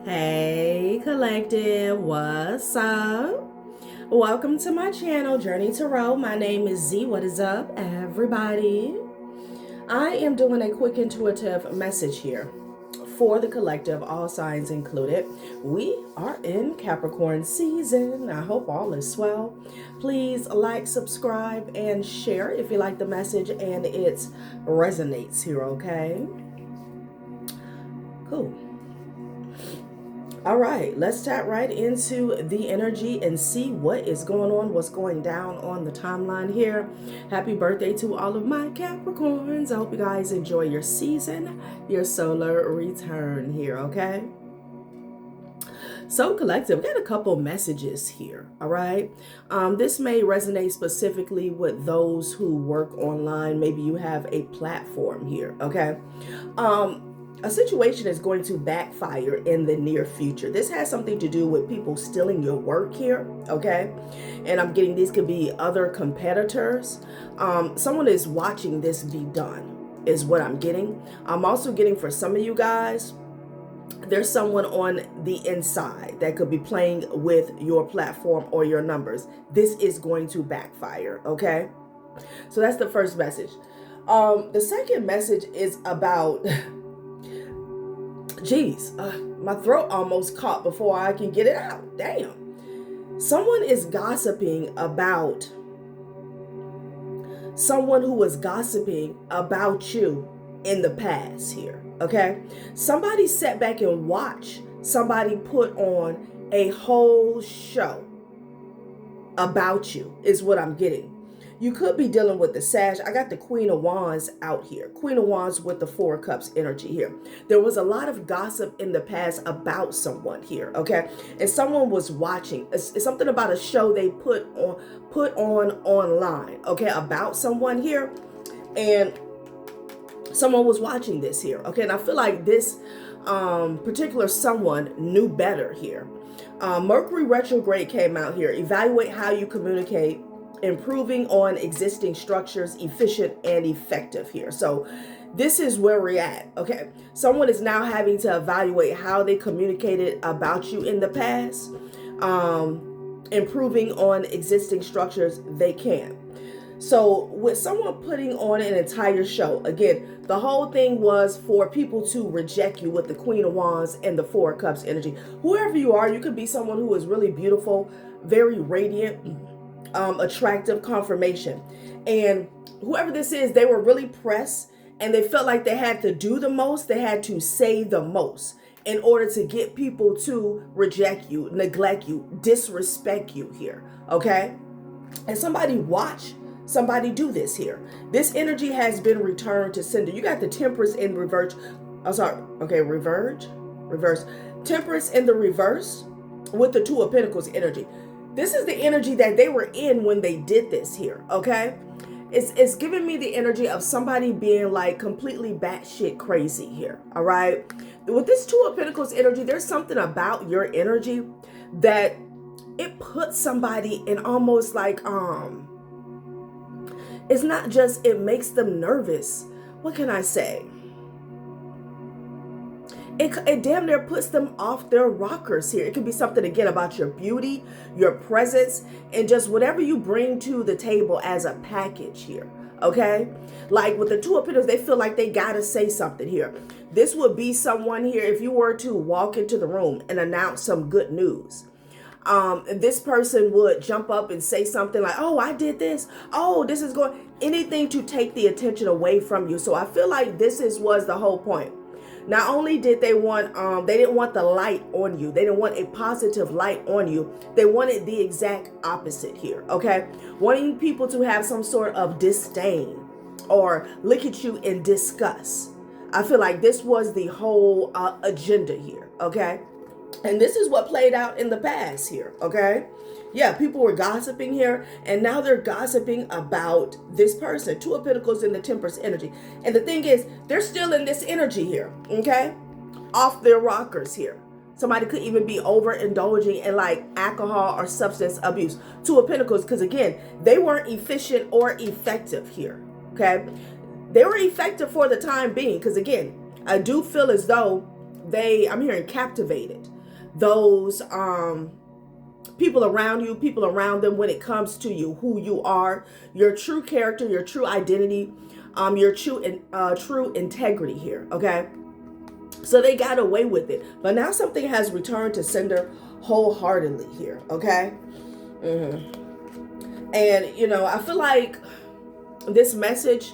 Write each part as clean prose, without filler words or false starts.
Hey collective, what's up? Welcome to my channel, Journey Tarot. My name is Z. What is up, everybody? I am doing a quick intuitive message here for the collective, all signs included. We are in Capricorn season. I hope all is well. Please like, subscribe, and share if you like the message and it resonates here, okay? Cool. All right, let's tap right into the energy and see what is going on, what's going down on the timeline here. Happy birthday to all of my Capricorns. I hope you guys enjoy your season, your solar return here, okay? So collective, we got a couple messages here, all right? This may resonate specifically with those who work online. Maybe you have a platform here, okay? A situation is going to backfire in the near future. This has something to do with people stealing your work here, okay? And I'm getting these could be other competitors. Someone is watching this be done, is what I'm getting. I'm also getting for some of you guys, there's someone on the inside that could be playing with your platform or your numbers. This is going to backfire, okay? So that's the first message. The second message is about... Geez, my throat almost caught before I can get it out. Damn. Someone is gossiping about someone who was gossiping about you in the past here, okay? Somebody sat back and watched somebody put on a whole show about you is what I'm getting. You could be dealing with the Sag. I got the Queen of Wands out here. Queen of Wands with the Four of Cups energy here. There was a lot of gossip in the past about someone here, okay? And someone was watching. It's something about a show they put on online, okay, about someone here. And someone was watching this here, okay? And I feel like this particular someone knew better here. Mercury retrograde came out here. Evaluate how you communicate, improving on existing structures, efficient and effective here. So this is where we're at, okay? Someone is now having to evaluate how they communicated about you in the past, improving on existing structures they can. So with someone putting on an entire show, again, the whole thing was for people to reject you with the Queen of Wands and the Four of Cups energy. Whoever you are, you could be someone who is really beautiful, very radiant, attractive confirmation. And whoever this is, they were really pressed and they felt like they had to do the most. They had to say the most in order to get people to reject you, neglect you, disrespect you here, okay? And somebody watch somebody do this here. This energy has been returned to sender. You got the Temperance in reverse. Oh, sorry. Okay, reverse. Temperance in the reverse with the Two of Pentacles energy. This is the energy that they were in when they did this here, okay? It's giving me the energy of somebody being like completely batshit crazy here, all right? With this Two of Pentacles energy, there's something about your energy that it puts somebody in almost like, it's not just, it makes them nervous. What can I say? It damn near puts them off their rockers here. It could be something, again, about your beauty, your presence, and just whatever you bring to the table as a package here, okay? Like with the Two of Pentacles, they feel like they gotta say something here. This would be someone here, if you were to walk into the room and announce some good news, this person would jump up and say something like, oh, I did this. Oh, this is going, anything to take the attention away from you. So I feel like this was the whole point. Not only did they want, they didn't want the light on you. They didn't want a positive light on you. They wanted the exact opposite here, okay? Wanting people to have some sort of disdain or look at you in disgust. I feel like this was the whole agenda here, okay? And this is what played out in the past here, okay? Yeah, people were gossiping here, and now they're gossiping about this person. Two of Pentacles in the Temperance energy. And the thing is, they're still in this energy here, okay? Off their rockers here. Somebody could even be overindulging in like alcohol or substance abuse. Two of Pentacles, because again, they weren't efficient or effective here, okay? They were effective for the time being, because again, I do feel as though I'm hearing captivated. those people around you, people around them when it comes to you, who you are, your true character, your true identity, your true integrity here, okay? So they got away with it. But now something has returned to sender wholeheartedly here, okay? And, you know, I feel like this message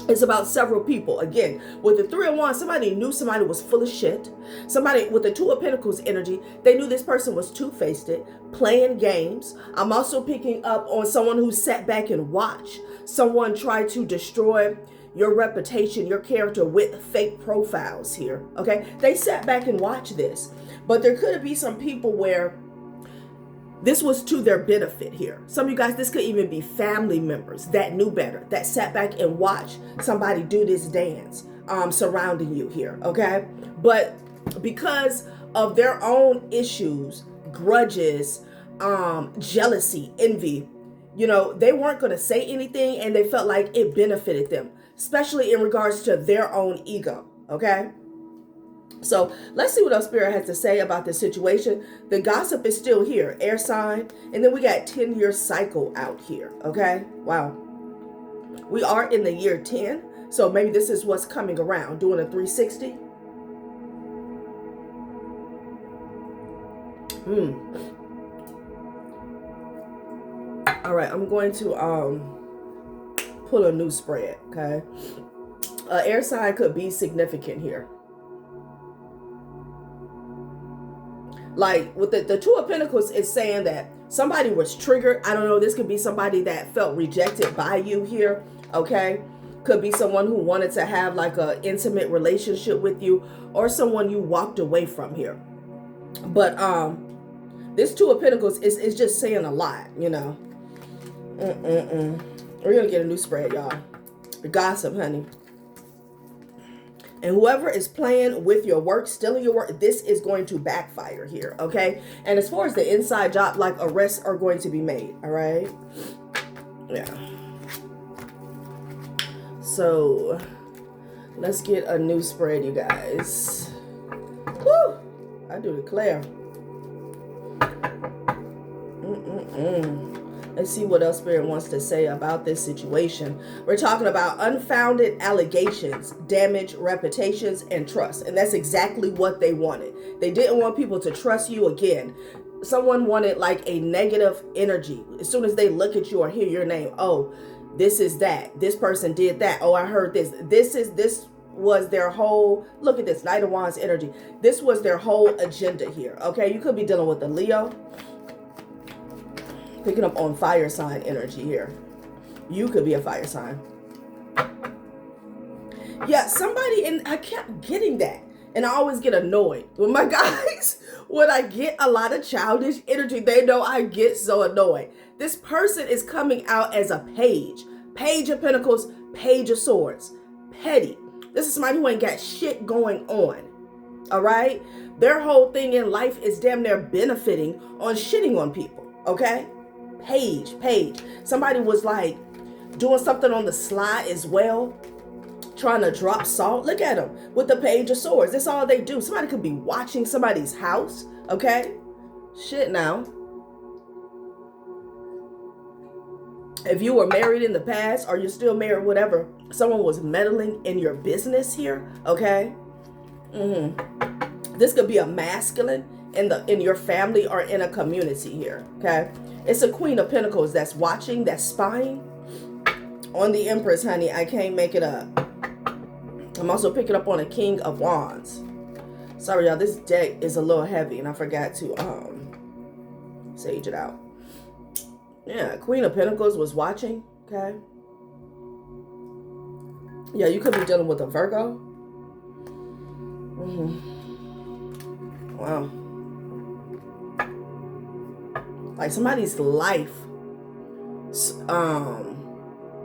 is about several people. Again, with the 3 of Wands, somebody knew somebody was full of shit. Somebody with the 2 of Pentacles energy, they knew this person was two-faced, playing games. I'm also picking up on someone who sat back and watched someone try to destroy your reputation, your character with fake profiles here, okay? They sat back and watched this. But there could be some people where this was to their benefit here. Some of you guys, this could even be family members that knew better, that sat back and watched somebody do this dance surrounding you here, okay? But because of their own issues, grudges, jealousy, envy, you know, they weren't going to say anything, and they felt like it benefited them, especially in regards to their own ego, okay? So let's see what our spirit has to say about this situation. The gossip is still here, air sign. And then we got 10-year cycle out here, okay? Wow. We are in the year 10. So maybe this is what's coming around, doing a 360. All right, I'm going to pull a new spread, okay? Air sign could be significant here. Like with the 2 of Pentacles, it's saying that somebody was triggered. I don't know. This could be somebody that felt rejected by you here. Okay. Could be someone who wanted to have like an intimate relationship with you, or someone you walked away from here. But this 2 of Pentacles is just saying a lot, you know. We're going to get a new spread, y'all. The gossip, honey. And whoever is playing with your work, stealing your work, this is going to backfire here, okay? And as far as the inside job, like arrests are going to be made, all right? Yeah. So let's get a new spread, you guys. Woo! I do declare. Let's see what else Spirit wants to say about this situation. We're talking about unfounded allegations, damage reputations, and trust. And that's exactly what they wanted. They didn't want people to trust you again. Someone wanted like a negative energy. As soon as they look at you or hear your name, oh, this is that. This person did that. Oh, I heard this. This was their whole, look at this, Knight of Wands energy. This was their whole agenda here. Okay, you could be dealing with a Leo. Picking up on fire sign energy here. You could be a fire sign. Yeah, somebody, and I kept getting that. And I always get annoyed with my guys. When I get a lot of childish energy, they know I get so annoyed. This person is coming out as a page. Page of Pentacles, Page of Swords. Petty. This is somebody who ain't got shit going on. All right? Their whole thing in life is damn near benefiting on shitting on people. Okay? Page. Somebody was like doing something on the slide as well, trying to drop salt. Look at them with the Page of Swords. That's all they do. Somebody could be watching somebody's house. Okay? Shit now. If you were married in the past, or you're still married, whatever, someone was meddling in your business here. Okay? This could be a masculine in your family or in a community here. Okay? It's a Queen of Pentacles that's watching, that's spying on the Empress, honey. I can't make it up. I'm also picking up on a King of Wands. Sorry, y'all. This deck is a little heavy, and I forgot to sage it out. Yeah, Queen of Pentacles was watching. Okay. Yeah, you could be dealing with a Virgo. Wow. Like somebody's life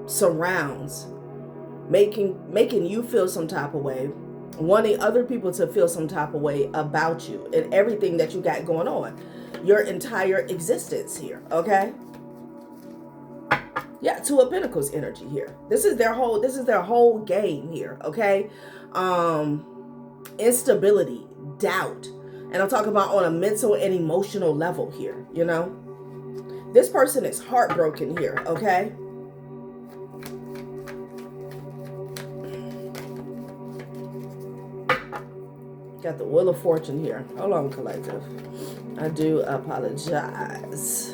surrounds making you feel some type of way, wanting other people to feel some type of way about you and everything that you got going on, your entire existence here. Okay. Yeah, 2 of Pentacles energy here. This is their whole game here. Okay. Instability, doubt. And I'm talking about on a mental and emotional level here, you know. This person is heartbroken here, okay? Got the Wheel of Fortune here. Hold on, collective. I do apologize.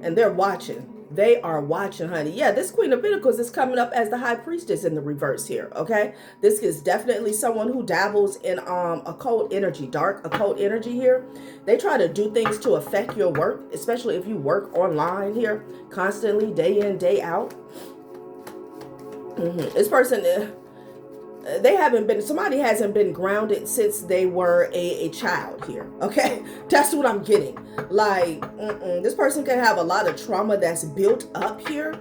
And they're watching. They are watching, honey. Yeah, this Queen of Pentacles is coming up as the High Priestess in the reverse here, okay? This is definitely someone who dabbles in occult energy, dark occult energy here. They try to do things to affect your work, especially if you work online here, constantly, day in, day out. This person, somebody hasn't been grounded since they were a child here, okay? That's what I'm getting. Like, this person can have a lot of trauma that's built up here.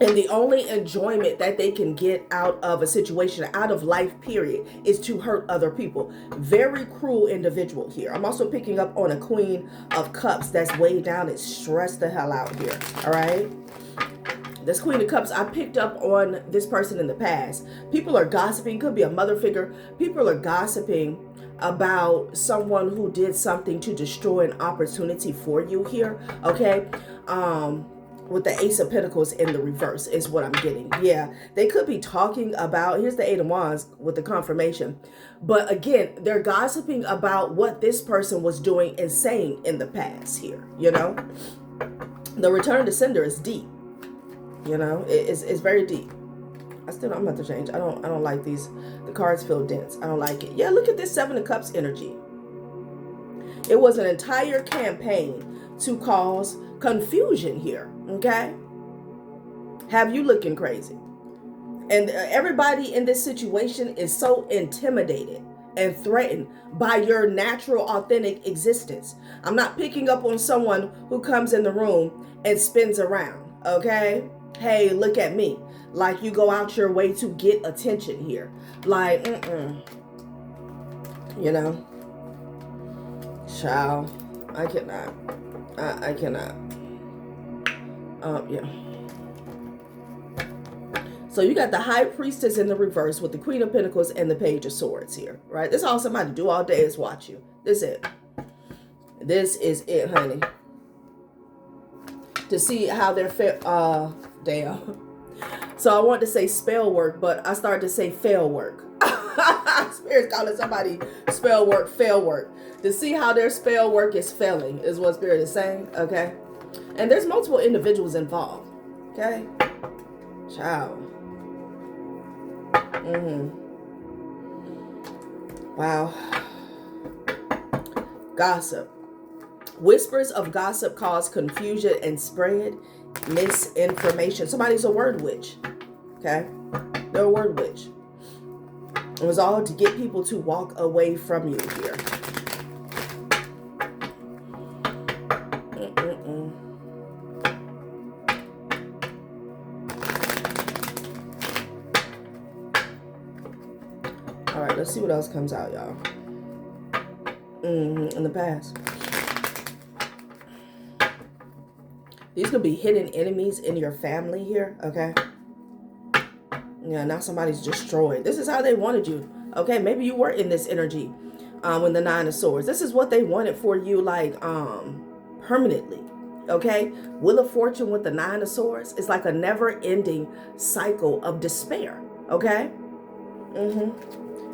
And the only enjoyment that they can get out of a situation, out of life, period, is to hurt other people. Very cruel individual here. I'm also picking up on a Queen of Cups that's weighed down and stressed the hell out here, all right? This Queen of Cups, I picked up on this person in the past. People are gossiping, could be a mother figure. People are gossiping about someone who did something to destroy an opportunity for you here, okay? With the Ace of Pentacles in the reverse is what I'm getting. Yeah, they could be talking about, here's the Eight of Wands with the confirmation. But again, they're gossiping about what this person was doing and saying in the past here, you know? The Return to Sender is deep. You know, it's very deep. I'm about to change. I don't like these. The cards feel dense. I don't like it. Yeah, look at this Seven of Cups energy. It was an entire campaign to cause confusion here. Okay, have you looking crazy? And everybody in this situation is so intimidated and threatened by your natural, authentic existence. I'm not picking up on someone who comes in the room and spins around. Okay. Hey, look at me. Like you go out your way to get attention here. Like, you know. Child, I cannot. I cannot. Yeah. So you got the High Priestess in the reverse with the Queen of Pentacles and the Page of Swords here, right? This is all somebody do all day is watch you. This is it. This is it, honey. To see how they're damn. So I want to say spell work, but I started to say fail work. Spirit's calling somebody spell work, fail work. To see how their spell work is failing is what Spirit is saying, okay? And there's multiple individuals involved, okay? Child. Wow. Gossip. Whispers of gossip cause confusion and spread misinformation. Somebody's a word witch. Okay? They're a word witch. It was all to get people to walk away from you here. All right, let's see what else comes out, y'all. In the past. These could be hidden enemies in your family here, okay? Yeah, now somebody's destroyed. This is how they wanted you, okay? Maybe you were in this energy when the Nine of Swords. This is what they wanted for you, like, permanently, okay? Wheel of Fortune with the Nine of Swords. It's like a never-ending cycle of despair, okay?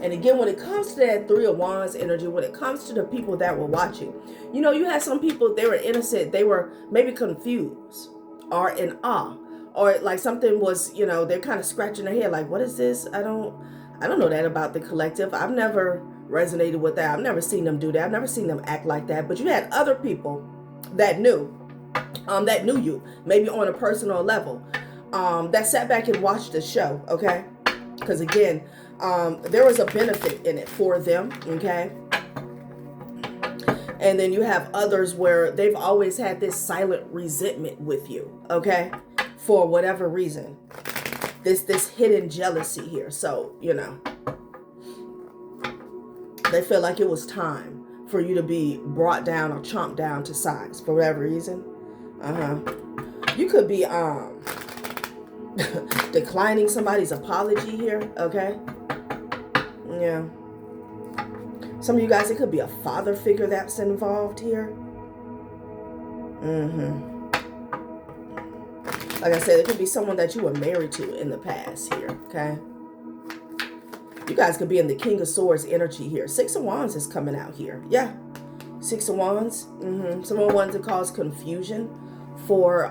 And again, when it comes to that Three of Wands energy, when it comes to the people that were watching, you know, you had some people, they were innocent. They were maybe confused or in awe, or like something was, you know, they're kind of scratching their head like, what is this? I don't know that about the collective. I've never resonated with that. I've never seen them do that. I've never seen them act like that. But you had other people that knew you, maybe on a personal level, that sat back and watched the show, okay? Because again, there was a benefit in it for them, okay? And then you have others where they've always had this silent resentment with you, okay? For whatever reason. This hidden jealousy here. So, you know, they feel like it was time for you to be brought down or chomped down to size for whatever reason. You could be declining somebody's apology here, okay? Yeah. Some of you guys, it could be a father figure that's involved here. Like I said, it could be someone that you were married to in the past here, okay? You guys could be in the King of Swords energy here. Six of Wands is coming out here. Yeah. Six of Wands. Someone wanted to cause confusion for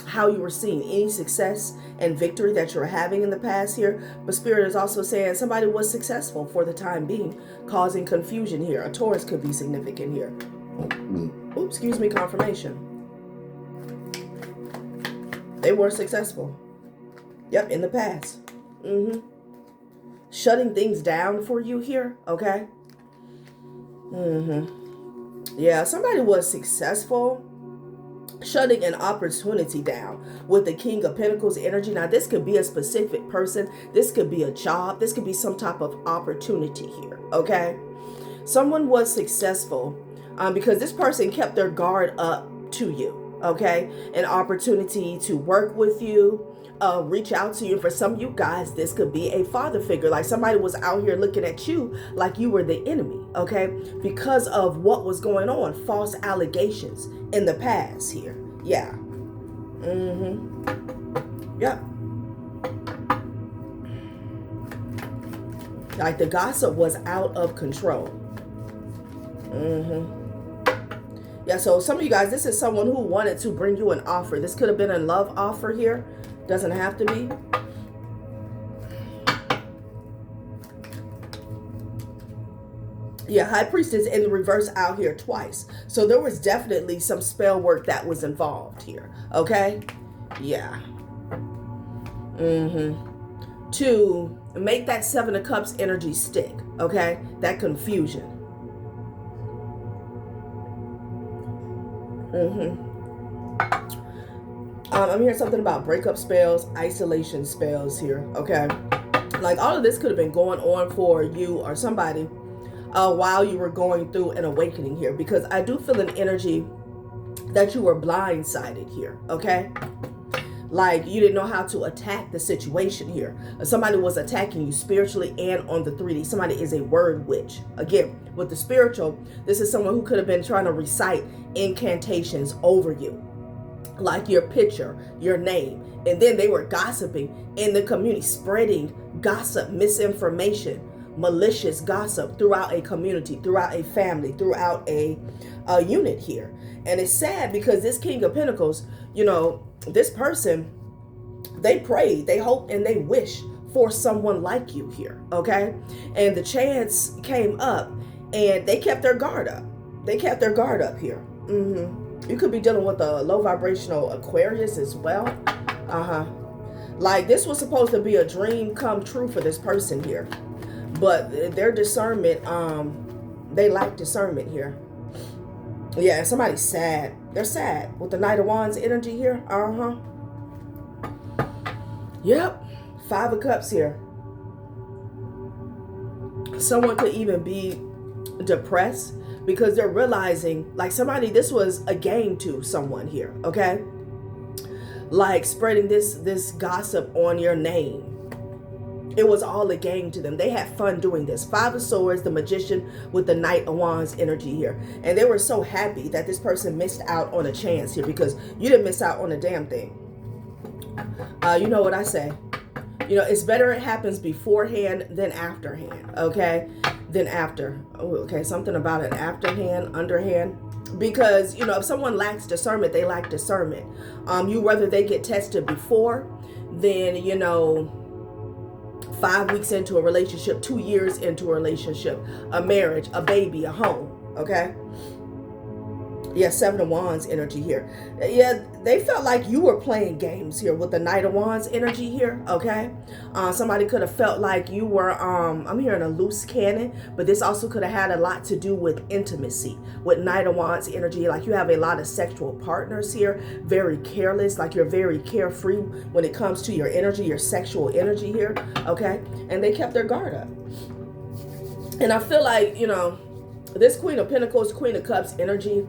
how you were seeing any success and victory that you're having in the past here. But Spirit is also saying somebody was successful for the time being, causing confusion here. A Taurus could be significant here. Oops, excuse me, confirmation. They were successful. Yep, in the past. Shutting things down for you here, okay? Yeah, somebody was successful shutting an opportunity down with the King of Pentacles energy. Now, this could be a specific person. This could be a job. This could be some type of opportunity here, okay? Someone was successful because this person kept their guard up to you, okay? An opportunity to work with you, reach out to you. For some of you guys, this could be a father figure. Like somebody was out here looking at you like you were the enemy, okay? Because of what was going on, false allegations in the past here. Yeah. Yep. Like the gossip was out of control. Yeah, so some of you guys, this is someone who wanted to bring you an offer. This could have been a love offer here. Doesn't have to be. Yeah, High Priestess in the reverse out here twice. So there was definitely some spell work that was involved here. Okay? Yeah. To make that Seven of Cups energy stick. Okay? That confusion. I'm hearing something about breakup spells, isolation spells here, okay? Like all of this could have been going on for you or somebody while you were going through an awakening here, because I do feel an energy that you were blindsided here, okay? Like you didn't know how to attack the situation here. Somebody was attacking you spiritually and on the 3D. Somebody is a word witch. Again, with the spiritual, this is someone who could have been trying to recite incantations over you. Like your picture, your name. And then they were gossiping in the community, spreading gossip, misinformation, malicious gossip throughout a community, throughout a family, throughout a unit here. And it's sad because this King of Pentacles, you know, this person, they prayed, they hoped, and they wish for someone like you here, okay? And the chance came up and they kept their guard up. They kept their guard up here. You could be dealing with a low vibrational Aquarius as well. Like this was supposed to be a dream come true for this person here. But their discernment, they lack discernment here. Yeah, somebody's sad. They're sad with the Knight of Wands energy here. Yep. Five of Cups here. Someone could even be depressed because they're realizing, like somebody, this was a game to someone here, okay? Like spreading this gossip on your name. It was all a game to them. They had fun doing this. Five of Swords, the Magician with the Knight of Wands energy here. And they were so happy that this person missed out on a chance here, because you didn't miss out on a damn thing. You know what I say? You know, it's better it happens beforehand than afterhand, okay? Than after. Oh, okay, something about an afterhand, underhand. Because, you know, if someone lacks discernment, they lack discernment. You whether they get tested before, then, you know, 5 weeks into a relationship, 2 years into a relationship, a marriage, a baby, a home, okay? Yeah, Seven of Wands energy here. Yeah, they felt like you were playing games here with the Knight of Wands energy here, okay? Somebody could have felt like you were, I'm hearing a loose cannon, but this also could have had a lot to do with intimacy. With Knight of Wands energy, like you have a lot of sexual partners here, very careless, like you're very carefree when it comes to your energy, your sexual energy here, okay? And they kept their guard up. And I feel like, you know, this Queen of Pentacles, Queen of Cups energy,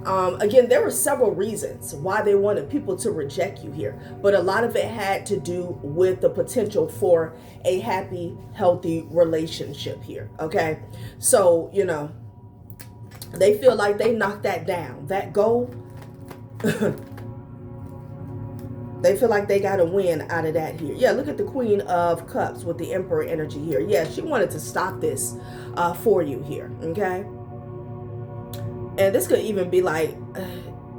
Again, there were several reasons why they wanted people to reject you here, but a lot of it had to do with the potential for a happy, healthy relationship here. Okay, so they feel like they knocked that down, that goal. They feel like they got a win out of that here. Yeah, look at the Queen of Cups with the Emperor energy here. Yeah, she wanted to stop this for you here, okay? And this could even be like,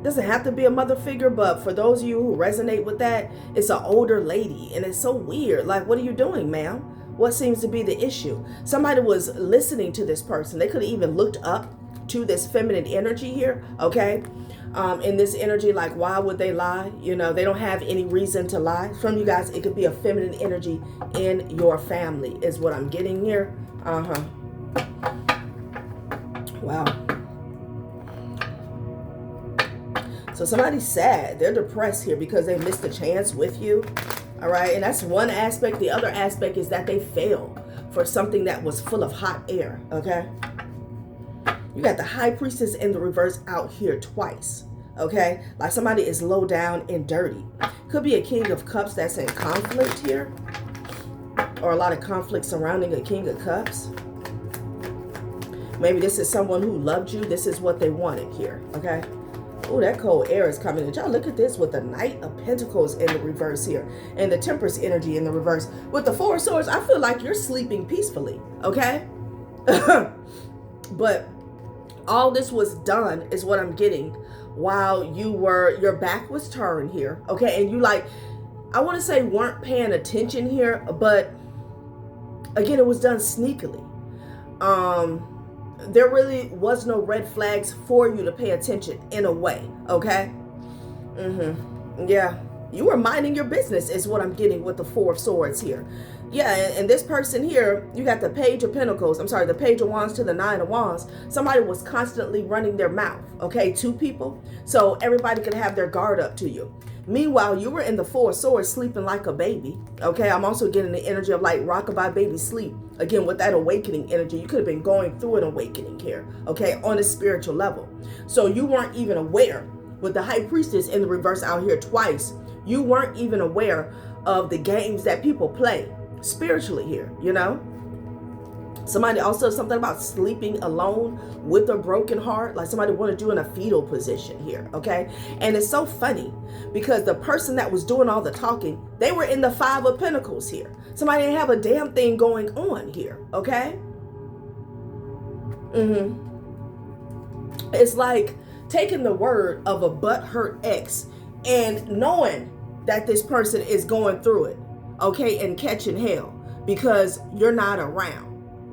doesn't have to be a mother figure, but for those of you who resonate with that, it's an older lady, and it's so weird. Like, what are you doing, ma'am? What seems to be the issue? Somebody was listening to this person. They could have even looked up to this feminine energy here, okay? In this energy, like, why would they lie? They don't have any reason to lie. From you guys, it could be a feminine energy in your family is what I'm getting here. Wow. So somebody's sad. They're depressed here because they missed a chance with you. All right. And that's one aspect. The other aspect is that they fell for something that was full of hot air. Okay. You got the High Priestess in the reverse out here twice. Okay. Like somebody is low down and dirty. Could be a King of Cups that's in conflict here. Or a lot of conflict surrounding a King of Cups. Maybe this is someone who loved you. This is what they wanted here. Okay. Oh, that cold air is coming in. Y'all look at this with the Knight of Pentacles in the reverse here. And the Temperance energy in the reverse. With the Four of Swords, I feel like you're sleeping peacefully. Okay? But all this was done is what I'm getting while your back was turned here. Okay? And you I want to say weren't paying attention here. But again, it was done sneakily. There really was no red flags for you to pay attention in a way, okay? Yeah, you were minding your business is what I'm getting with the Four of Swords here. Yeah, and this person here, you got the Page of Pentacles. I'm sorry, the Page of Wands to the Nine of Wands. Somebody was constantly running their mouth, okay? Two people. So everybody could have their guard up to you. Meanwhile, you were in the Four of Swords sleeping like a baby, okay? I'm also getting the energy of like rockabye baby sleep. Again, with that awakening energy, you could have been going through an awakening here, okay, on a spiritual level. So you weren't even aware with the High Priestess in the reverse out here twice. You weren't even aware of the games that people play spiritually here, Somebody also something about sleeping alone with a broken heart, like somebody wanted you in a fetal position here, okay? And it's so funny because the person that was doing all the talking, they were in the Five of Pentacles here. Somebody didn't have a damn thing going on here, okay? It's like taking the word of a butthurt ex and knowing that this person is going through it, okay, and catching hell because you're not around.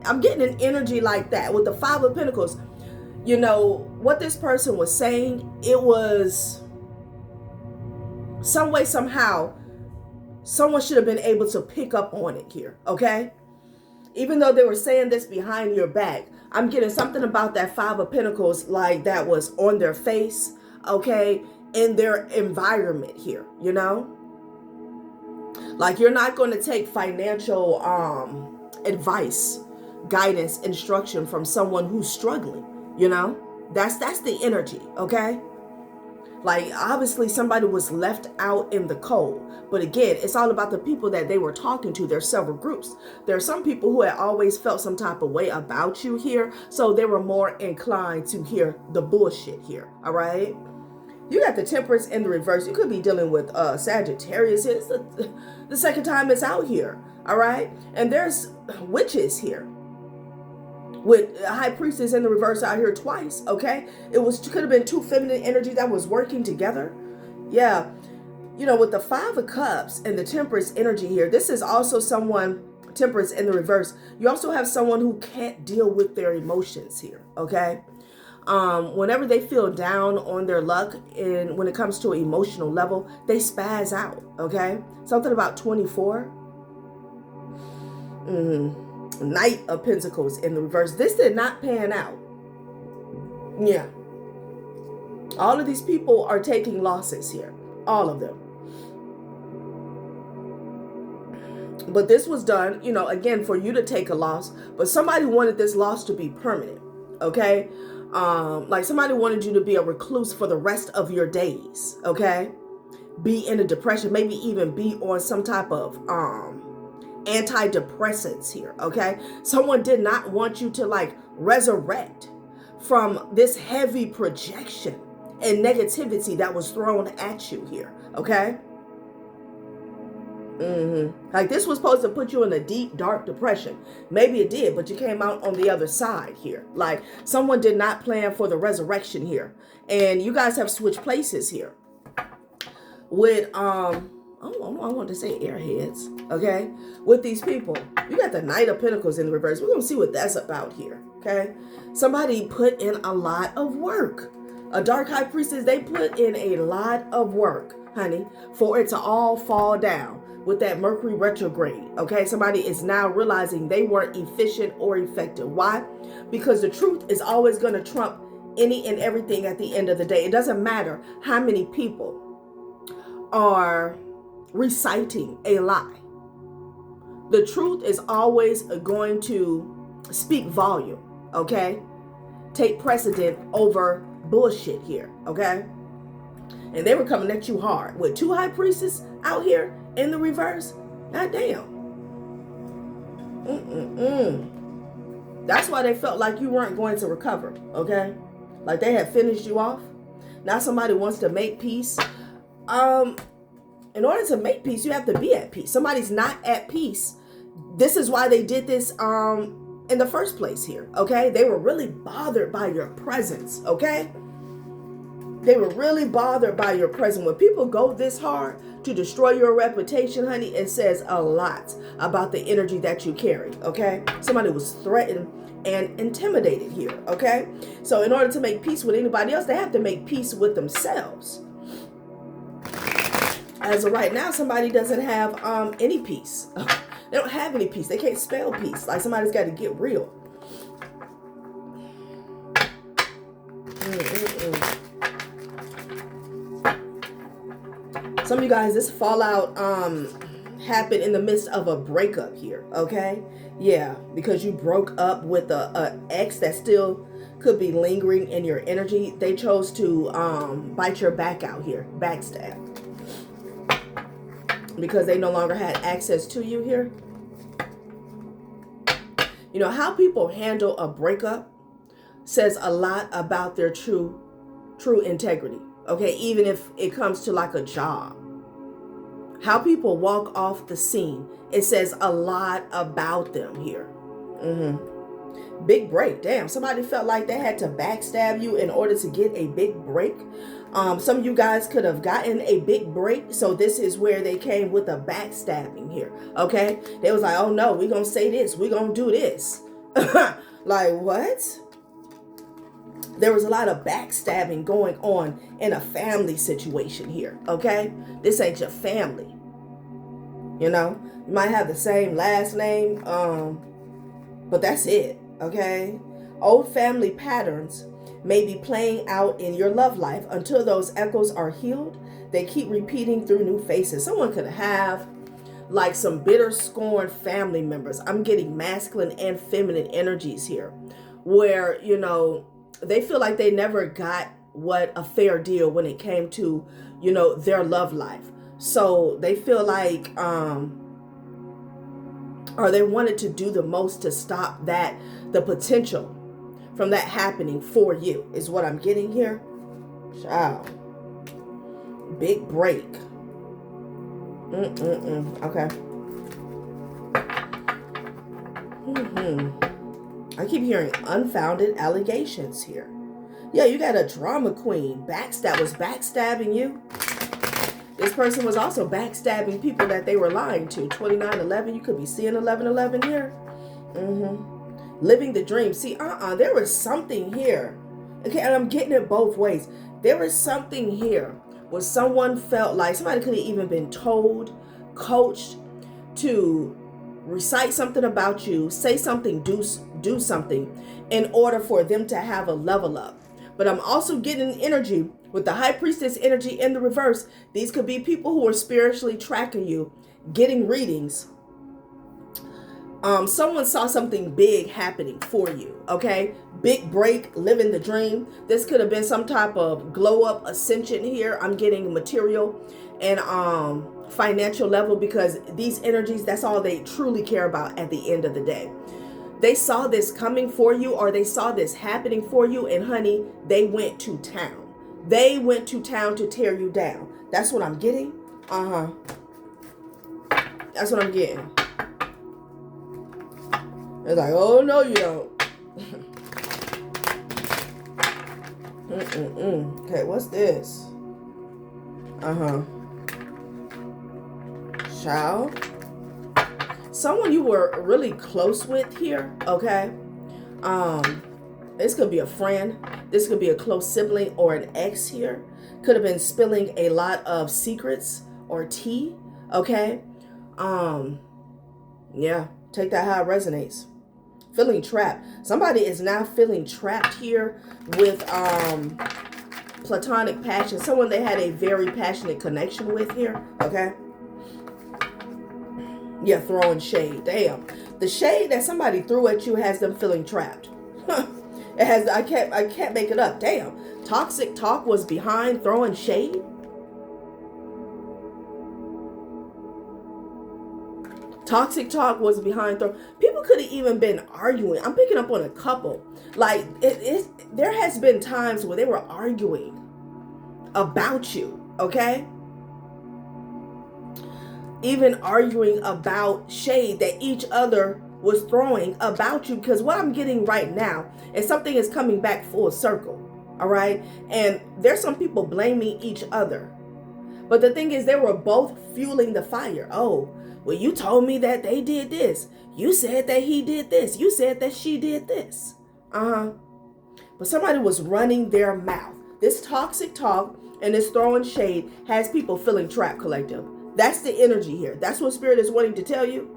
I'm getting an energy like that with the Five of Pentacles. What this person was saying, it was some way, somehow, someone should have been able to pick up on it here, okay? Even though they were saying this behind your back, I'm getting something about that Five of Pentacles like that was on their face, okay, in their environment here, Like you're not going to take financial advice, guidance, instruction from someone who's struggling, That's the energy, okay? Like obviously somebody was left out in the cold. But again, it's all about the people that they were talking to. There's several groups. There are some people who had always felt some type of way about you here. So they were more inclined to hear the bullshit here, all right? You got the Temperance in the reverse. You could be dealing with Sagittarius. It's the second time it's out here, all right? And there's witches here. With a High Priestess in the reverse out here twice, okay? Could have been two feminine energy that was working together. Yeah. With the Five of Cups and the Temperance energy here, this is also someone, Temperance in the reverse. You also have someone who can't deal with their emotions here, okay? Whenever they feel down on their luck and when it comes to an emotional level, they spaz out, okay? Something about 24. Knight of Pentacles in the reverse. This did not pan out. Yeah. All of these people are taking losses here. All of them. But this was done, again, for you to take a loss. But somebody wanted this loss to be permanent. Okay? Like somebody wanted you to be a recluse for the rest of your days, okay? Be in a depression, maybe even be on some type of antidepressants here, okay? Someone did not want you to like resurrect from this heavy projection and negativity that was thrown at you here, okay? Like this was supposed to put you in a deep, dark depression. Maybe it did, but you came out on the other side here. Like someone did not plan for the resurrection here. And you guys have switched places here with, I want to say airheads, okay? With these people. You got the Knight of Pentacles in reverse. We're going to see what that's about here, okay? Somebody put in a lot of work. A dark high priestess, they put in a lot of work, honey, for it to all fall down with that Mercury retrograde, okay? Somebody is now realizing they weren't efficient or effective. Why? Because the truth is always going to trump any and everything at the end of the day. It doesn't matter how many people are reciting a lie. The truth is always going to speak volume, okay? Take precedent over bullshit here, okay? And they were coming at you hard with 2 high priestesses out here in the reverse. God damn. That's why they felt like you weren't going to recover, okay? Like they had finished you off. Now somebody wants to make peace. In order to make peace, you have to be at peace. Somebody's not at peace. This is why they did this in the first place here, okay? They were really bothered by your presence, okay? They were really bothered by your presence. When people go this hard to destroy your reputation, honey, it says a lot about the energy that you carry, okay? Somebody was threatened and intimidated here, okay? So in order to make peace with anybody else, they have to make peace with themselves. As of right now, somebody doesn't have any peace. They don't have any peace. They can't spell peace. Like somebody's got to get real. Some of you guys, this fallout happened in the midst of a breakup here, okay? Yeah, because you broke up with a ex that still could be lingering in your energy. They chose to bite your back out here, backstab. Because they no longer had access to you here. You know, how people handle a breakup says a lot about their true integrity. Okay, even if it comes to like a job. How people walk off the scene, it says a lot about them here. Big break. Damn, somebody felt like they had to backstab you in order to get a big break. Some of you guys could have gotten a big break. So this is where they came with a backstabbing here. Okay, they was like, oh no, we're gonna say this, we're gonna do this. Like what? There was a lot of backstabbing going on in a family situation here, okay? This ain't your family. You know, you might have the same last name, but that's it, okay? Old family patterns may be playing out in your love life. Until those echoes are healed, they keep repeating through new faces. Someone could have like some bitter, scorned family members. I'm getting masculine and feminine energies here where, you know, they feel like they never got what a fair deal when it came to, you know, their love life. So they feel like, or they wanted to do the most to stop that, the potential from that happening for you is what I'm getting here. Child. Big break. Okay. I keep hearing unfounded allegations here. Yeah, you got a drama queen. That was backstabbing you. This person was also backstabbing people that they were lying to. 2911, you could be seeing 1111 here. Living the dream. See, there was something here. Okay, and I'm getting it both ways. There was something here where someone felt like somebody could have even been told, coached to recite something about you, say something, do something in order for them to have a level up. But I'm also getting energy with the high priestess energy in the reverse. These could be people who are spiritually tracking you, getting readings, Someone saw something big happening for you, okay? Big break, living the dream. This could have been some type of glow up ascension here. I'm getting material and financial level, because these energies, that's all they truly care about at the end of the day. They saw this coming for you, or they saw this happening for you, and honey, they went to town. They went to town to tear you down. That's what I'm getting. That's what I'm getting. It's like, oh, no, you don't. Okay, what's this? Child. Someone you were really close with here, okay? This could be a friend. This could be a close sibling or an ex here. Could have been spilling a lot of secrets or tea, okay? Yeah, take that how it resonates. Feeling trapped. Somebody is now feeling trapped here with platonic passion. Someone they had a very passionate connection with here. Okay. Yeah, throwing shade. Damn. The shade that somebody threw at you has them feeling trapped. It has. I can't make it up. Damn. Toxic talk was behind throwing shade. Toxic talk was behind people could have even been arguing. I'm picking up on a couple. Like there has been times where they were arguing about you, okay? Even arguing about shade that each other was throwing about you, because what I'm getting right now is something is coming back full circle, all right? And there's some people blaming each other. But the thing is, they were both fueling the fire. Oh, well, you told me that they did this. You said that he did this. You said that she did this. But somebody was running their mouth. This toxic talk and this throwing shade has people feeling trapped, collective. That's the energy here. That's what Spirit is wanting to tell you.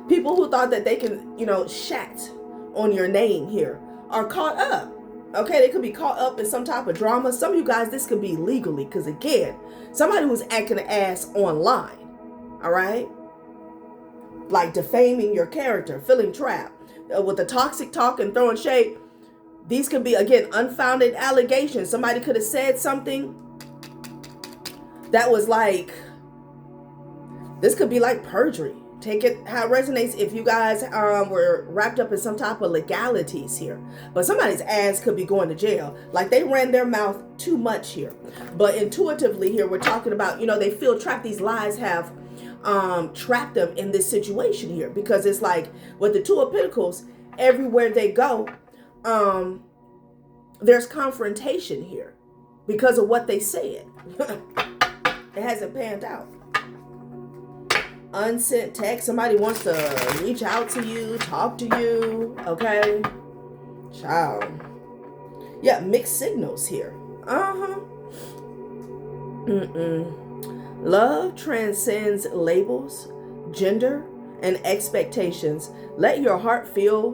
People who thought that they can, shat on your name here are caught up. Okay, they could be caught up in some type of drama. Some of you guys, this could be legally, because again, somebody who's acting an ass online, all right? Like defaming your character, feeling trapped. With the toxic talk and throwing shade, these could be, again, unfounded allegations. Somebody could have said something that was like, this could be like perjury. Take it how it resonates if you guys were wrapped up in some type of legalities here. But somebody's ass could be going to jail. Like they ran their mouth too much here. But intuitively here, we're talking about, they feel trapped. These lies have trapped them in this situation here. Because it's like with the Two of Pentacles, everywhere they go, there's confrontation here because of what they said. It hasn't panned out. Unsent text. Somebody wants to reach out to you, talk to you. Okay. Child. Yeah, mixed signals here. Love transcends labels, gender, and expectations. Let your heart feel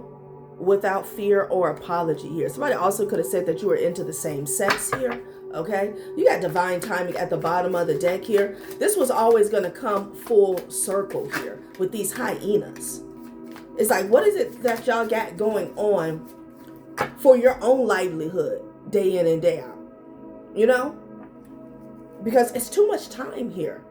without fear or apology here. Somebody also could have said that you were into the same sex here. Okay, you got divine timing at the bottom of the deck here. This was always going to come full circle here with these hyenas. It's like, what is it that y'all got going on for your own livelihood day in and day out? Because it's too much time here.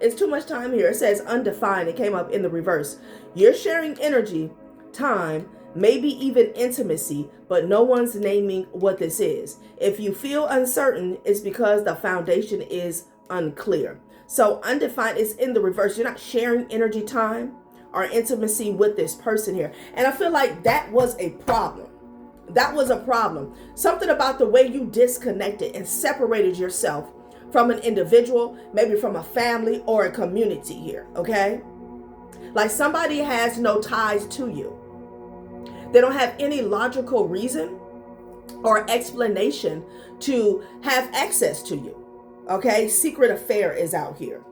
It's too much time here. It says undefined. It came up in the reverse. You're sharing energy, time, maybe even intimacy, but no one's naming what this is. If you feel uncertain, it's because the foundation is unclear. So undefined is in the reverse. You're not sharing energy, time, or intimacy with this person here. And I feel like that was a problem. That was a problem. Something about the way you disconnected and separated yourself from an individual, maybe from a family or a community here, okay? Like somebody has no ties to you. They don't have any logical reason or explanation to have access to you. Okay, secret affair is out here.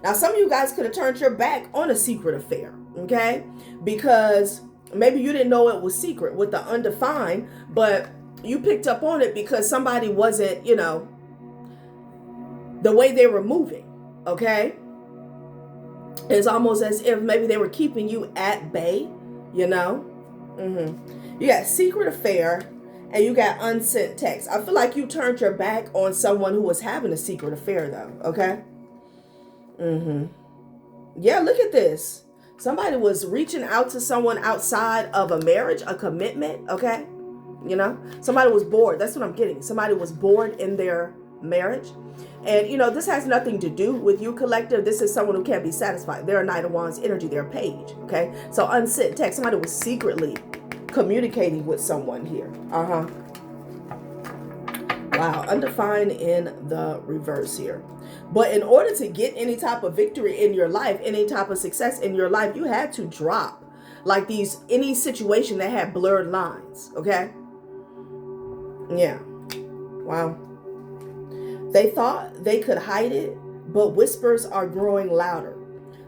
Now, some of you guys could have turned your back on a secret affair, okay? Because maybe you didn't know it was secret with the undefined, but you picked up on it because somebody wasn't, the way they were moving, okay? It's almost as if maybe they were keeping you at bay, you know? You got secret affair and you got unsent text. I feel like you turned your back on someone who was having a secret affair though, okay? Yeah, look at this. Somebody was reaching out to someone outside of a marriage, a commitment, okay? You know, somebody was bored. That's what I'm getting. Somebody was bored in their marriage. And, you know, this has nothing to do with you, collective. This is someone who can't be satisfied. They're a Knight of Wands energy. They're a page, okay? So unsent text. Somebody was secretly communicating with someone here. Wow, undefined in the reverse here. But in order to get any type of victory in your life, any type of success in your life, you had to drop like any situation that had blurred lines, okay? Yeah. Wow. They thought they could hide it, but whispers are growing louder.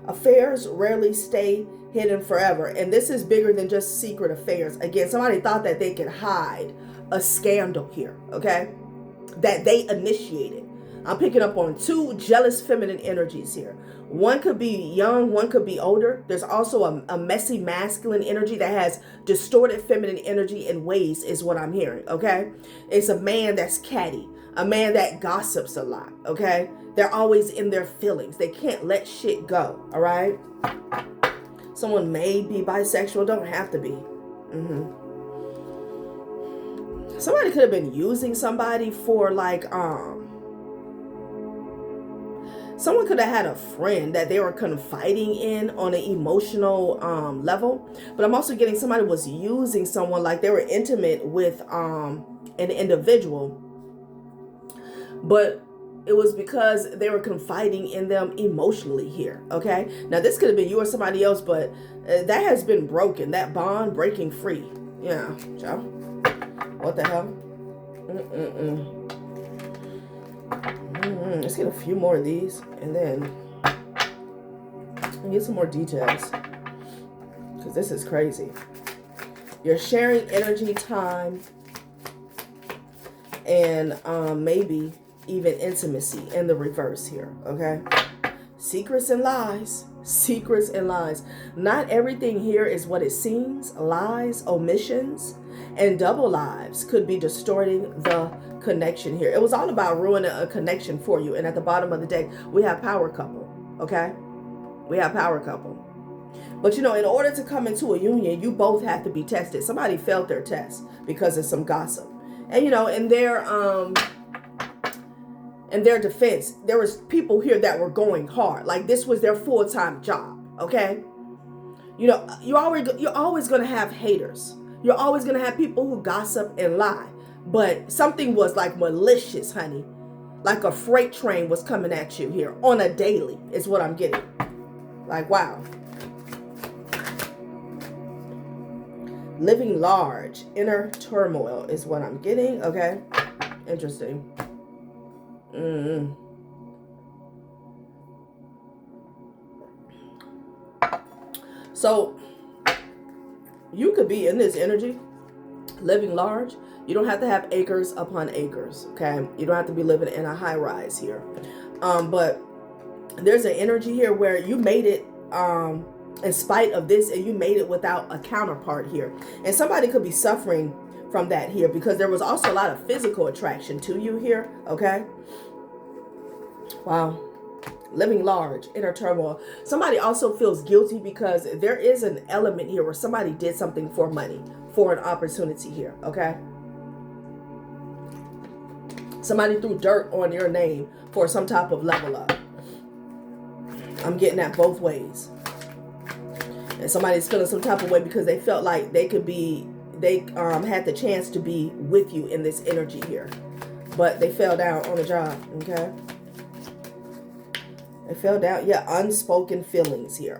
Affairs rarely stay hidden forever. And this is bigger than just secret affairs. Again, somebody thought that they could hide a scandal here, okay? That they initiated. I'm picking up on two jealous feminine energies here. One could be young, one could be older. There's also a messy masculine energy that has distorted feminine energy in ways, is what I'm hearing, okay? It's a man that's catty, a man that gossips a lot, okay? They're always in their feelings. They can't let shit go, all right? Someone may be bisexual, don't have to be. Somebody could have been using somebody for like, someone could have had a friend that they were confiding in on an emotional level. But I'm also getting somebody was using someone like they were intimate with an individual. But it was because they were confiding in them emotionally here, okay? Now, this could have been you or somebody else, but that has been broken. That bond breaking free. Yeah, Joe. What the hell? Let's get a few more of these and then get some more details, because this is crazy. You're sharing energy, time, and maybe even intimacy in the reverse here, okay? Secrets and lies. Secrets and lies. Not everything here is what it seems. Lies, omissions, and double lives could be distorting the connection here. It was all about ruining a connection for you. And at the bottom of the deck, we have power couple, okay? We have power couple. But, you know, in order to come into a union, you both have to be tested. Somebody failed their test because of some gossip. And, you know, in their defense, there was people here that were going hard. Like this was their full-time job, okay? You know, you're always going to have haters. You're always going to have people who gossip and lie. But something was like malicious, honey. Like a freight train was coming at you here on a daily is what I'm getting. Like, wow. Living large, inner turmoil is what I'm getting, okay? Interesting. So you could be in this energy, living large. You don't have to have acres upon acres, okay? You don't have to be living in a high rise here. But there's an energy here where you made it in spite of this, and you made it without a counterpart here. And somebody could be suffering from that here because there was also a lot of physical attraction to you here, okay? Wow. Living large, inner turmoil. Somebody also feels guilty because there is an element here where somebody did something for money, for an opportunity here, okay? Somebody threw dirt on your name for some type of level up. I'm getting that both ways. And somebody's feeling some type of way because they felt like they could be, they had the chance to be with you in this energy here. But they fell down on the job, okay? They fell down. Yeah, unspoken feelings here.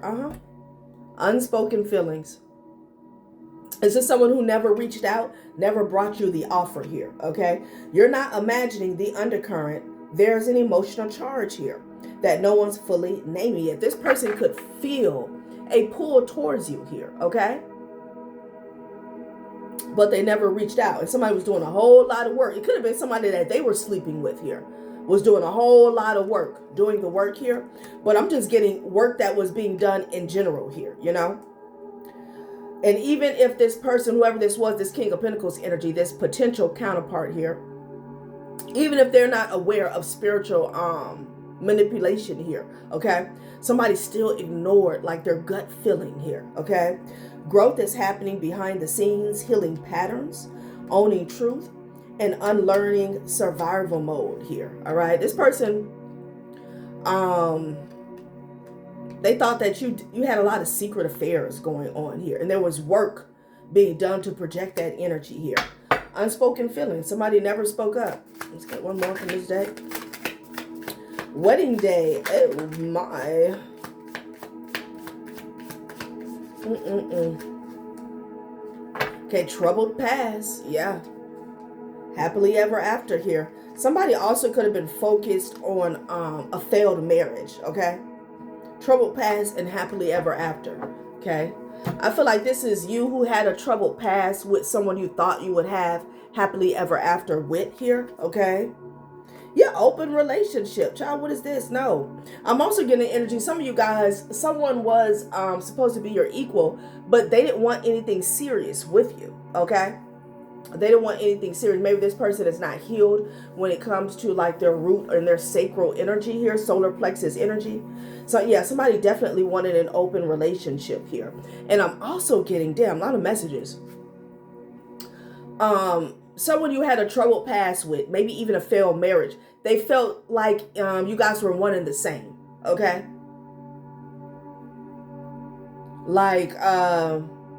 Unspoken feelings. Is this someone who never reached out, never brought you the offer here, okay? You're not imagining the undercurrent. There's an emotional charge here that no one's fully naming yet. This person could feel a pull towards you here, okay? But they never reached out. And somebody was doing a whole lot of work. It could have been somebody that they were sleeping with here. was doing a whole lot of work, doing the work here. But I'm just getting work that was being done in general here, you know? And even if this person, whoever this was, this King of Pentacles energy, this potential counterpart here, even if they're not aware of spiritual manipulation here, okay? Somebody still ignored like their gut feeling here, okay? Growth is happening behind the scenes, healing patterns, owning truth, and unlearning survival mode here, all right? This person, they thought that you had a lot of secret affairs going on here, and there was work being done to project that energy here. Unspoken feelings. Somebody never spoke up. Let's get one more from this deck. Wedding day. Oh my. Okay, troubled past. Yeah. Happily ever after here. Somebody also could have been focused on a failed marriage, okay? Troubled past and happily ever after, okay? I feel like this is you who had a troubled past with someone you thought you would have happily ever after with here, okay? Yeah, open relationship. Child, what is this? No. I'm also getting energy. Some of you guys, someone was supposed to be your equal, but they didn't want anything serious with you, okay? They didn't want anything serious. Maybe this person is not healed when it comes to like their root and their sacral energy here, solar plexus energy. So yeah, somebody definitely wanted an open relationship here. And I'm also getting, damn, a lot of messages. Someone you had a troubled past with, maybe even a failed marriage. They felt like you guys were one and the same, okay? Like,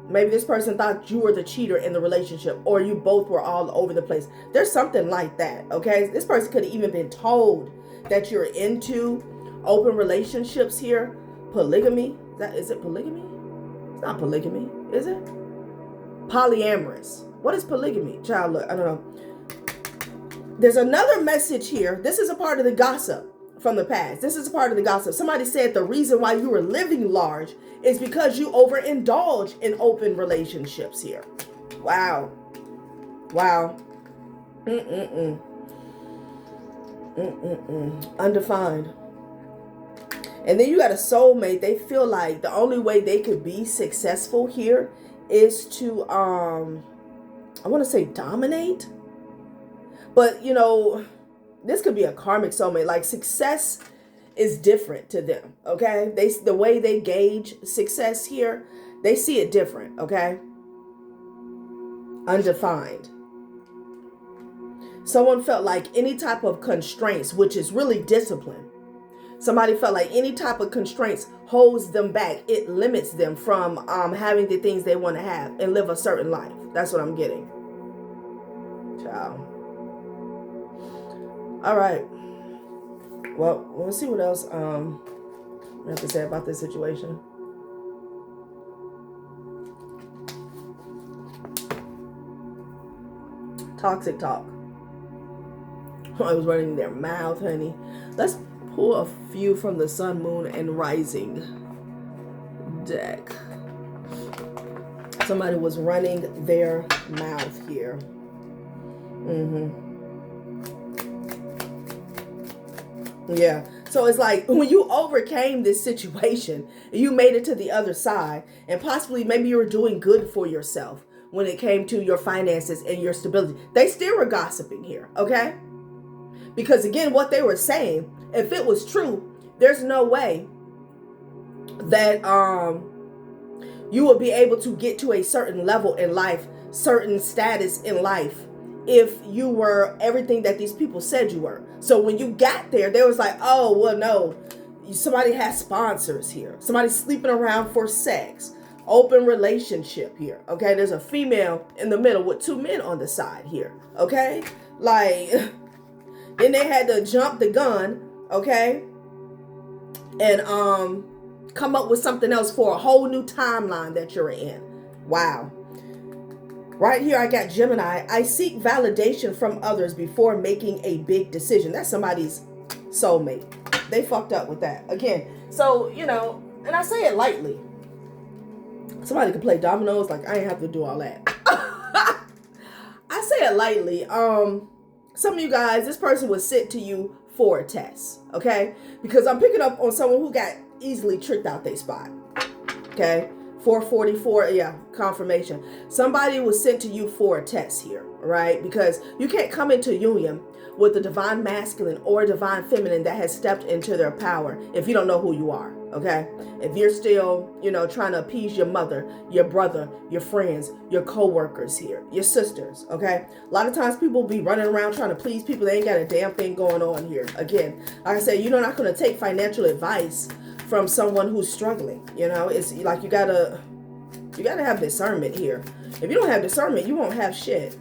maybe this person thought you were the cheater in the relationship, or you both were all over the place. There's something like that, okay? This person could have even been told that you're into open relationships here. Polygamy. Is it polygamy? It's not polygamy, is it? Polyamorous. What is polygamy? Child, look, I don't know. There's another message here. This is a part of the gossip from the past. This is a part of the gossip. Somebody said the reason why you were living large is because you overindulge in open relationships here. Wow. Wow. Undefined. And then you got a soulmate. They feel like the only way they could be successful here is to, I want to say dominate. But, you know, this could be a karmic soulmate. Like success is different to them, okay? The way they gauge success here, they see it different, okay? Undefined. Someone felt like any type of constraints, which is really discipline. Somebody felt like any type of constraints holds them back. It limits them from having the things they want to have and live a certain life. That's what I'm getting. Ciao. All right. Well, we'll see what else I have to say about this situation. Toxic talk. I was running their mouth, honey. Let's pull a few from the Sun, Moon, and Rising deck. Somebody was running their mouth here. Yeah. So it's like when you overcame this situation, you made it to the other side, and possibly maybe you were doing good for yourself when it came to your finances and your stability. They still were gossiping here, okay? Because again, what they were saying, if it was true, there's no way that you will be able to get to a certain level in life, certain status in life, if you were everything that these people said you were. So when you got there, they was like, oh, well, no, somebody has sponsors here. Somebody's sleeping around for sex. Open relationship here, okay? There's a female in the middle with two men on the side here, okay? Like, then they had to jump the gun, okay? And come up with something else for a whole new timeline that you're in. Wow. Right here, I got Gemini. I seek validation from others before making a big decision. That's somebody's soulmate. They fucked up with that. Again, so, you know, and I say it lightly. Somebody could play dominoes. Like, I ain't have to do all that. I say it lightly. Some of you guys, this person would sit to you for a test, okay? Because I'm picking up on someone who got easily tricked out their spot, okay? 444, yeah, confirmation. Somebody was sent to you for a test here, right? Because you can't come into union with the divine masculine or divine feminine that has stepped into their power if you don't know who you are, okay? If you're still, trying to appease your mother, your brother, your friends, your co-workers here, your sisters, okay? A lot of times people be running around trying to please people. They ain't got a damn thing going on here. Again, like I said, you're not going to take financial advice from someone who's struggling. It's like you gotta have discernment here. If you don't have discernment, you won't have shit.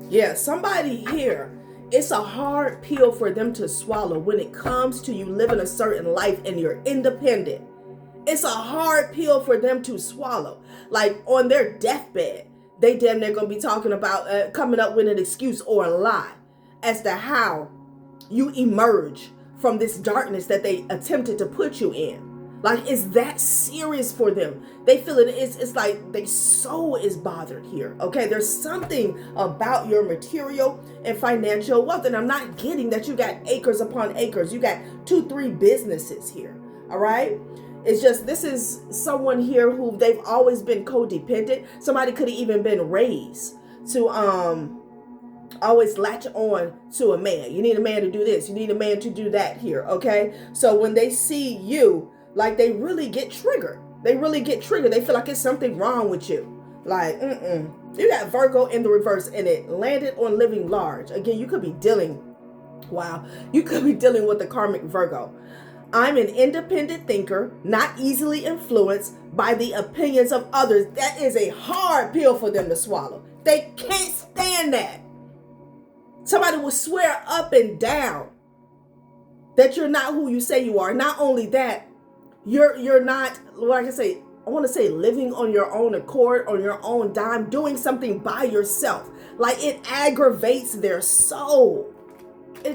Yeah, somebody here, it's a hard pill for them to swallow when it comes to you living a certain life and you're independent. It's a hard pill for them to swallow. Like on their deathbed, they damn near gonna be talking about coming up with an excuse or a lie as to how you emerge from this darkness that they attempted to put you in. Like, it's that serious for them. They feel it's like their soul is bothered here. Okay, there's something about your material and financial wealth, and I'm not getting that you got acres upon acres. You got 2-3 businesses here. All right. It's just, this is someone here who they've always been codependent. Somebody could have even been raised to always latch on to a man. You need a man to do this. You need a man to do that here. Okay. So when they see you, like, they really get triggered. They feel like it's something wrong with you. Like, You got Virgo in the reverse and it landed on living large. Again, you could be dealing with the karmic Virgo. I'm an independent thinker, not easily influenced by the opinions of others. That is a hard pill for them to swallow. They can't stand that. Somebody will swear up and down that you're not who you say you are. Not only that, you're not, like I want to say living on your own accord, on your own dime, doing something by yourself. Like, it aggravates their soul.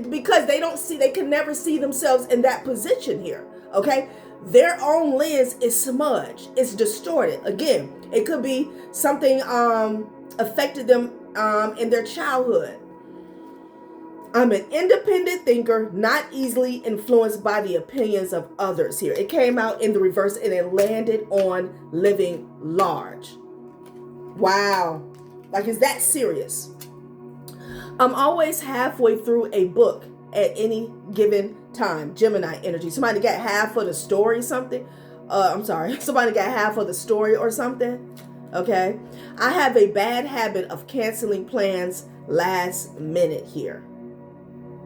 Because they can never see themselves in that position here. Okay. Their own lens is smudged. It's distorted. Again, it could be something affected them in their childhood. I'm an independent thinker, not easily influenced by the opinions of others here. It came out in the reverse and it landed on living large. Wow. Like, is that serious? I'm always halfway through a book at any given time. Gemini energy. Somebody got half of the story, something. Somebody got half of the story or something. Okay. I have a bad habit of canceling plans last minute here.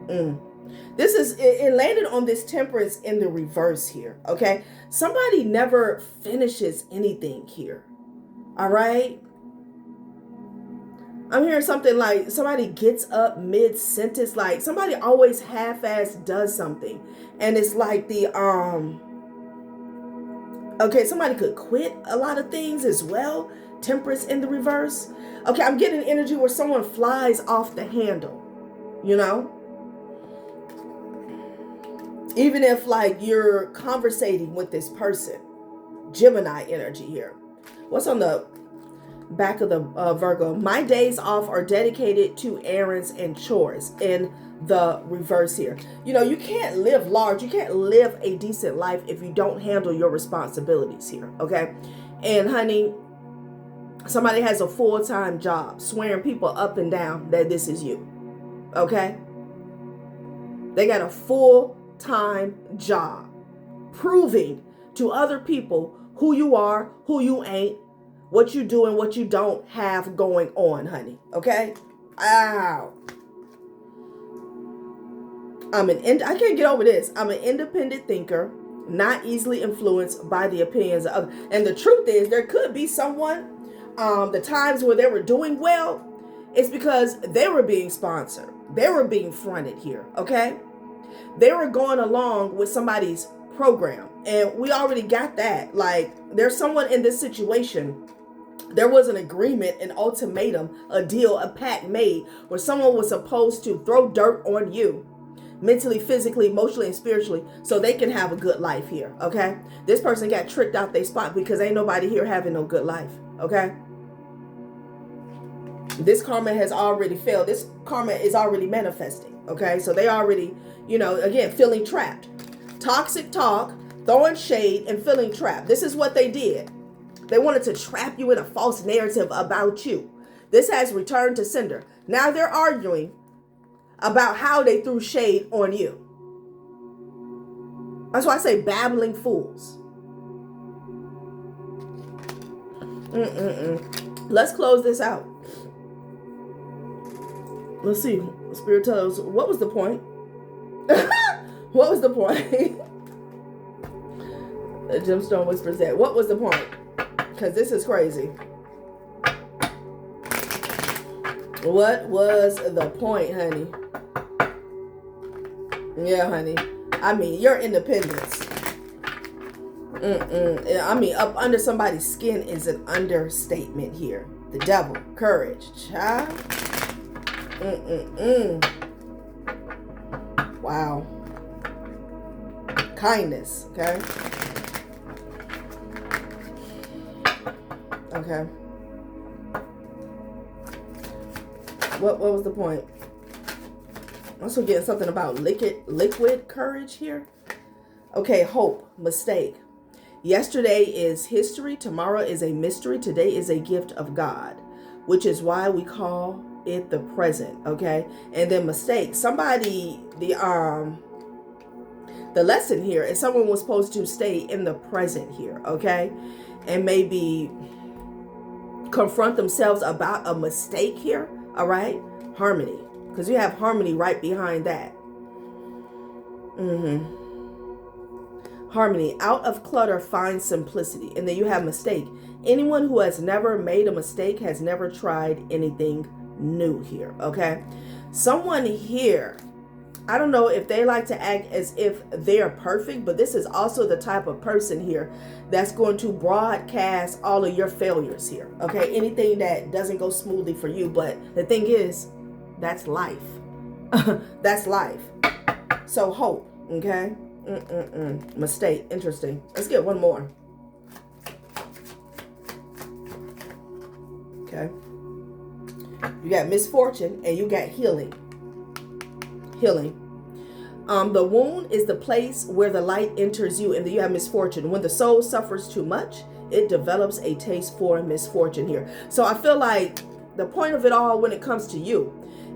It landed on this temperance in the reverse here. Okay. Somebody never finishes anything here. All right. I'm hearing something like somebody gets up mid-sentence, like somebody always half-ass does something. And it's like somebody could quit a lot of things as well. Temperance in the reverse. Okay, I'm getting energy where someone flies off the handle, Even if like you're conversating with this person. Gemini energy here. What's on the back of the Virgo? My days off are dedicated to errands and chores in the reverse here. You can't live large. You can't live a decent life if you don't handle your responsibilities here. Okay. And honey, somebody has a full-time job swearing people up and down that this is you. Okay. They got a full-time job proving to other people who you are, who you ain't, what you do and what you don't have going on, honey. Okay? Ow. I can't get over this. I'm an independent thinker, not easily influenced by the opinions of others. And the truth is, there could be someone, the times where they were doing well, it's because they were being sponsored. They were being fronted here. Okay? They were going along with somebody's program. And we already got that. Like, there's someone in this situation. There was an agreement, an ultimatum, a deal, a pact made where someone was supposed to throw dirt on you mentally, physically, emotionally, and spiritually so they can have a good life here. Okay. This person got tricked out their spot because ain't nobody here having no good life. Okay. This karma has already failed. This karma is already manifesting. Okay, so they already, you know, again, feeling trapped. Toxic talk, throwing shade, and feeling trapped. This is what they did. They wanted to trap you in a false narrative about you. This has returned to sender. Now they're arguing about how they threw shade on you. That's why I say babbling fools. Let's close this out. Let's see. Spirit tells us, what was the point? What was the point? The gemstone whispers that. What was the point? Because this is crazy. What was the point, honey? Yeah, honey. I mean, your independence. I mean, up under somebody's skin is an understatement here. The devil. Courage. Child. Wow. Kindness. Okay. Okay. What was the point? I'm also getting something about liquid courage here. Okay, hope, mistake. Yesterday is history. Tomorrow is a mystery. Today is a gift of God, which is why we call it the present. Okay, and then mistake. Somebody, the lesson here is someone was supposed to stay in the present here. Okay, and maybe confront themselves about a mistake here. All right, harmony, because you have harmony right behind that. Harmony. Out of clutter finds simplicity. And then you have mistake. Anyone who has never made a mistake has never tried anything new here. Okay, someone here, I don't know if they like to act as if they're perfect, but this is also the type of person here that's going to broadcast all of your failures here. Okay, anything that doesn't go smoothly for you. But the thing is, that's life. That's life. So hope. Okay. Mistake. Interesting. Let's get one more. Okay. You got misfortune and you got healing. Healing. The wound is the place where the light enters you, and then you have misfortune. When the soul suffers too much, it develops a taste for misfortune here. So I feel like the point of it all when it comes to you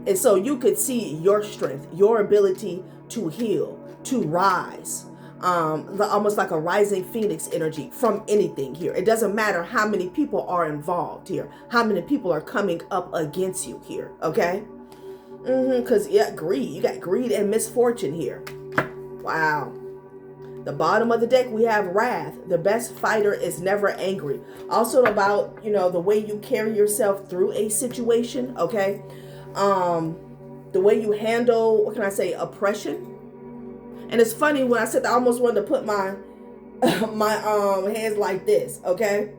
is so you could see your strength, your ability to heal, to rise, almost like a rising phoenix energy from anything here. It doesn't matter how many people are involved here, how many people are coming up against you here. Okay. Because greed. You got greed and misfortune here. Wow. The bottom of the deck, we have wrath. The best fighter is never angry. Also about, the way you carry yourself through a situation. Okay. The way you handle, what can I say, oppression. And it's funny when I said that I almost wanted to put my hands like this. Okay.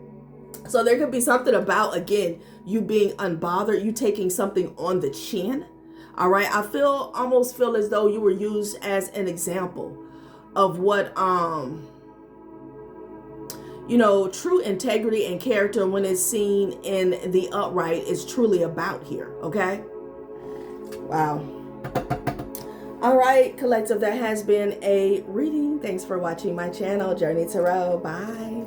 So there could be something about, again, you being unbothered, you taking something on the chin. All right. I almost feel as though you were used as an example of what, true integrity and character when it's seen in the upright is truly about here. Okay. Wow. All right, collective, that has been a reading. Thanks for watching my channel, Journey Tarot. Bye.